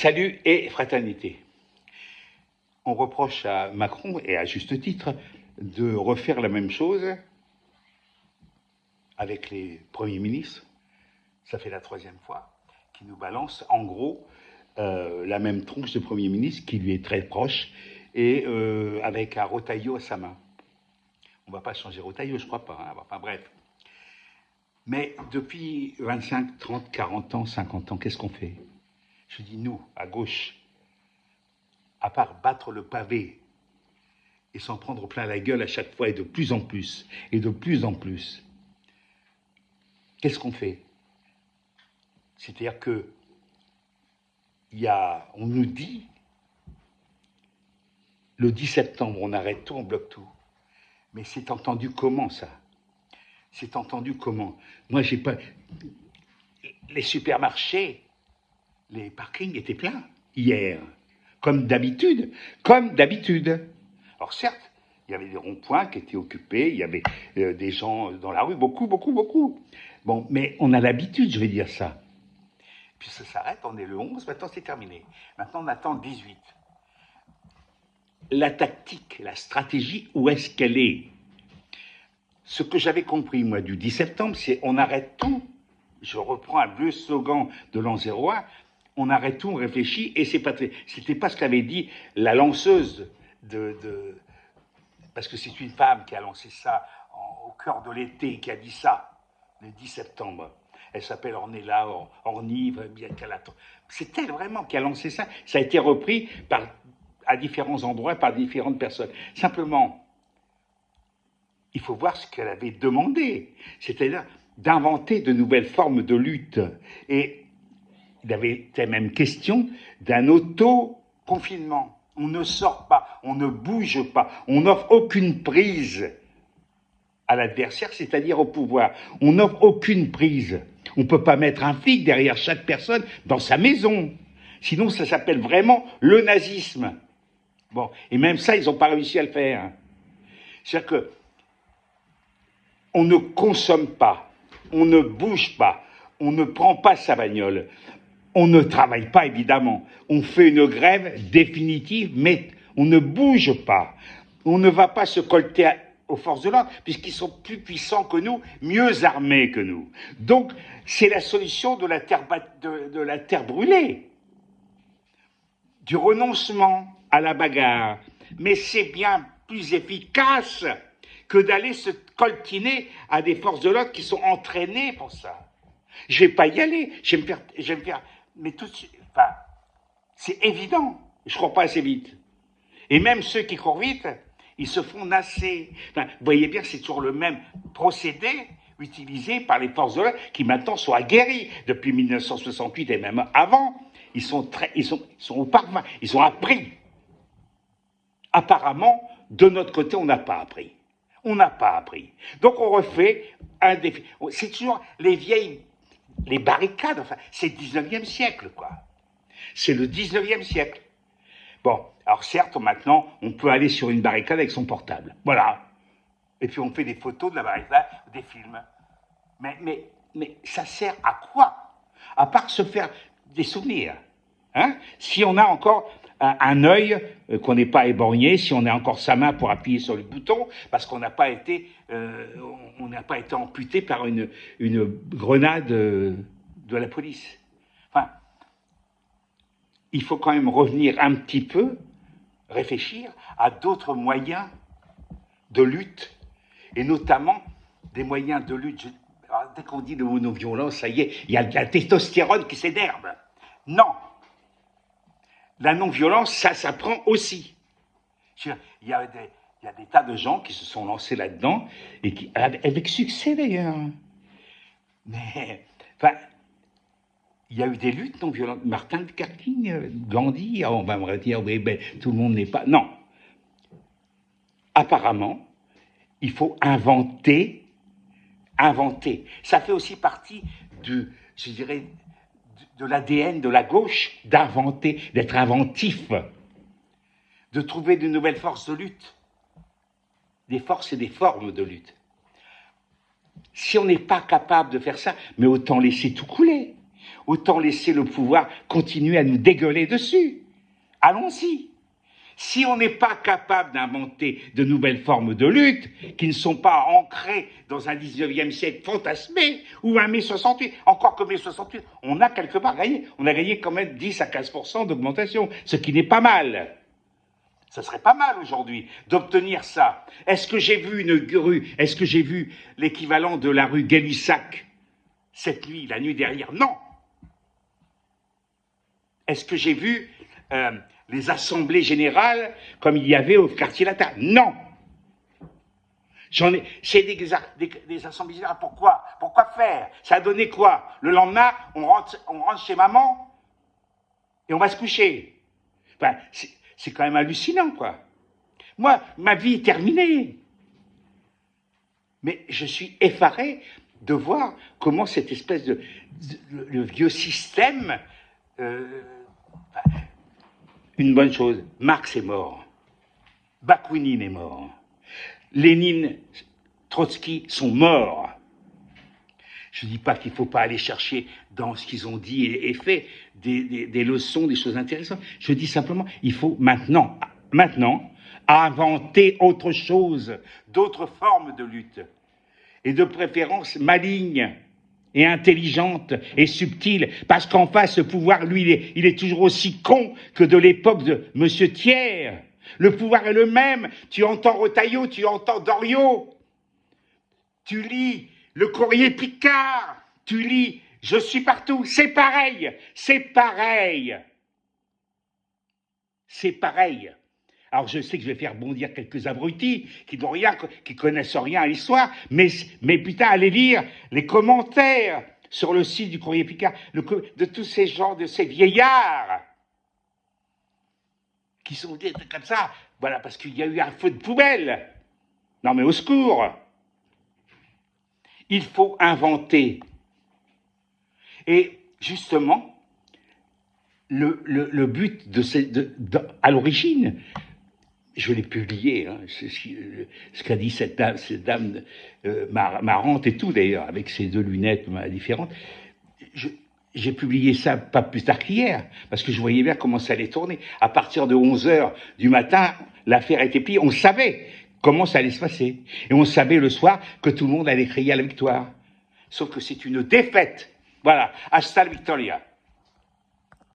Salut et fraternité. On reproche à Macron, et à juste titre, de refaire la même chose avec les premiers ministres. Ça fait la 3e fois qu'il nous balance, en gros, la même tronche de premier ministre qui lui est très proche, et avec un Rotaillot à sa main. On ne va pas changer Rotaillot, je crois pas. Hein. Enfin bref. Mais depuis 25, 30, 40 ans, 50 ans, qu'est-ce qu'on fait? Je dis nous, à gauche, à part battre le pavé et s'en prendre plein la gueule à chaque fois et de plus en plus, et de plus en plus, qu'est-ce qu'on fait? C'est-à-dire que on nous dit, le 10 septembre, on arrête tout, on bloque tout. Mais c'est entendu comment, ça? C'est entendu comment? Moi, j'ai pas... Les supermarchés, les parkings étaient pleins hier, comme d'habitude, comme d'habitude. Alors certes, il y avait des ronds-points qui étaient occupés, il y avait des gens dans la rue, beaucoup. Bon, mais on a l'habitude, je vais dire ça. Puis ça s'arrête, on est le 11, maintenant c'est terminé. Maintenant on attend le 18. La tactique, la stratégie, où est-ce qu'elle est? Ce que j'avais compris, moi, du 10 septembre, c'est on arrête tout. Je reprends un vieux slogan de l'an 01, on arrête tout, on réfléchit, et c'était pas ce qu'avait dit la lanceuse parce que c'est une femme qui a lancé ça au cœur de l'été, qui a dit ça, le 10 septembre. Elle s'appelle Ornella, Ornive, bien qu'elle attend. C'est elle vraiment qui a lancé ça. Ça a été repris à différents endroits par différentes personnes. Simplement, il faut voir ce qu'elle avait demandé, c'est-à-dire d'inventer de nouvelles formes de lutte. Et il avait été même question d'un auto-confinement. On ne sort pas, on ne bouge pas, on n'offre aucune prise à l'adversaire, c'est-à-dire au pouvoir. On n'offre aucune prise. On ne peut pas mettre un flic derrière chaque personne dans sa maison. Sinon, ça s'appelle vraiment le nazisme. Bon, et même ça, ils n'ont pas réussi à le faire. C'est-à-dire que on ne consomme pas, on ne bouge pas, on ne prend pas sa bagnole, on ne travaille pas évidemment, on fait une grève définitive, mais on ne bouge pas, on ne va pas se colter aux forces de l'ordre, puisqu'ils sont plus puissants que nous, mieux armés que nous. Donc, c'est la solution de la terre brûlée, du renoncement à la bagarre. Mais c'est bien plus efficace que d'aller se coltiner à des forces de l'ordre qui sont entraînées pour ça. Je ne vais pas y aller, je vais me faire, mais tout de suite, enfin, c'est évident, je ne cours pas assez vite. Et même ceux qui courent vite, ils se font nasser. Enfin, vous voyez bien que c'est toujours le même procédé utilisé par les forces de l'ordre qui maintenant sont aguerris depuis 1968 et même avant. Ils sont au parfum, ils ont appris. Apparemment, de notre côté, on n'a pas appris. On n'a pas appris. Donc on refait un défi. C'est toujours les barricades, enfin, c'est le 19e siècle, quoi. C'est le 19e siècle. Bon, alors certes, maintenant, on peut aller sur une barricade avec son portable. Voilà. Et puis on fait des photos de la barricade, des films. Mais ça sert à quoi? À part se faire des souvenirs. Hein? Si on a encore un œil qu'on n'est pas éborgné, si on a encore sa main pour appuyer sur le bouton, parce qu'on n'a pas été amputé par une grenade de la police. Enfin, il faut quand même revenir un petit peu, réfléchir à d'autres moyens de lutte, et notamment des moyens de lutte. Alors, dès qu'on dit le mot non-violence, ça y est, il y a de la testostérone qui s'énerve. Non. La non-violence, ça s'apprend aussi. Il y a des tas de gens qui se sont lancés là-dedans, et qui, avec succès d'ailleurs. Mais, enfin, il y a eu des luttes non-violentes. Martin Luther King, Gandhi, on va me dire, oui, ben, tout le monde n'est pas... Non. Apparemment, il faut inventer. Ça fait aussi partie de l'ADN de la gauche, d'inventer, d'être inventif, de trouver de nouvelles forces de lutte, des forces et des formes de lutte. Si on n'est pas capable de faire ça, mais autant laisser tout couler. autant laisser le pouvoir continuer à nous dégueuler dessus. Allons-y. Si on n'est pas capable d'inventer de nouvelles formes de lutte, qui ne sont pas ancrées dans un 19e siècle fantasmé, ou un mai 68, encore que mai 68, on a quelque part gagné. On a gagné quand même 10 à 15% d'augmentation, ce qui n'est pas mal. Ça serait pas mal aujourd'hui d'obtenir ça. Est-ce que j'ai vu une rue, est-ce que j'ai vu l'équivalent de la rue Gay-Lussac cette nuit, la nuit dernière? Non. Est-ce que j'ai vu les assemblées générales comme il y avait au quartier latin? Non. C'est des assemblées générales. Pourquoi? Pourquoi faire? Ça a donné quoi? Le lendemain, on rentre chez maman et on va se coucher. Enfin, c'est quand même hallucinant, quoi. Moi, ma vie est terminée. Mais je suis effaré de voir comment cette espèce le vieux système... une bonne chose, Marx est mort. Bakounine est mort. Lénine, Trotsky sont morts. Je ne dis pas qu'il ne faut pas aller chercher dans ce qu'ils ont dit et fait des leçons, des choses intéressantes. Je dis simplement, il faut maintenant, inventer autre chose, d'autres formes de lutte. Et de préférence malignes et intelligente et subtile, parce qu'en face, ce pouvoir, lui, il est toujours aussi con que de l'époque de M. Thiers. Le pouvoir est le même. Tu entends Retailleau, tu entends Doriot. Tu lis le Courrier Picard. Tu lis « Je suis partout ». C'est pareil. C'est pareil. C'est pareil. Alors je sais que je vais faire bondir quelques abrutis qui n'ont rien, qui connaissent rien à l'histoire, mais putain, allez lire les commentaires sur le site du Courrier Picard de tous ces gens, de ces vieillards qui sont comme ça, voilà, parce qu'il y a eu un feu de poubelle. Non mais au secours. Il faut inventer. Et justement, le but à l'origine, je l'ai publié, hein, ce qu'a dit cette dame marrante et tout d'ailleurs, avec ses deux lunettes différentes. J'ai publié ça pas plus tard qu'hier, parce que je voyais bien comment ça allait tourner. À partir de 11h du matin, l'affaire était pliée. On savait comment ça allait se passer. Et on savait le soir que tout le monde allait crier à la victoire. Sauf que c'est une défaite. Voilà, hasta la victoria.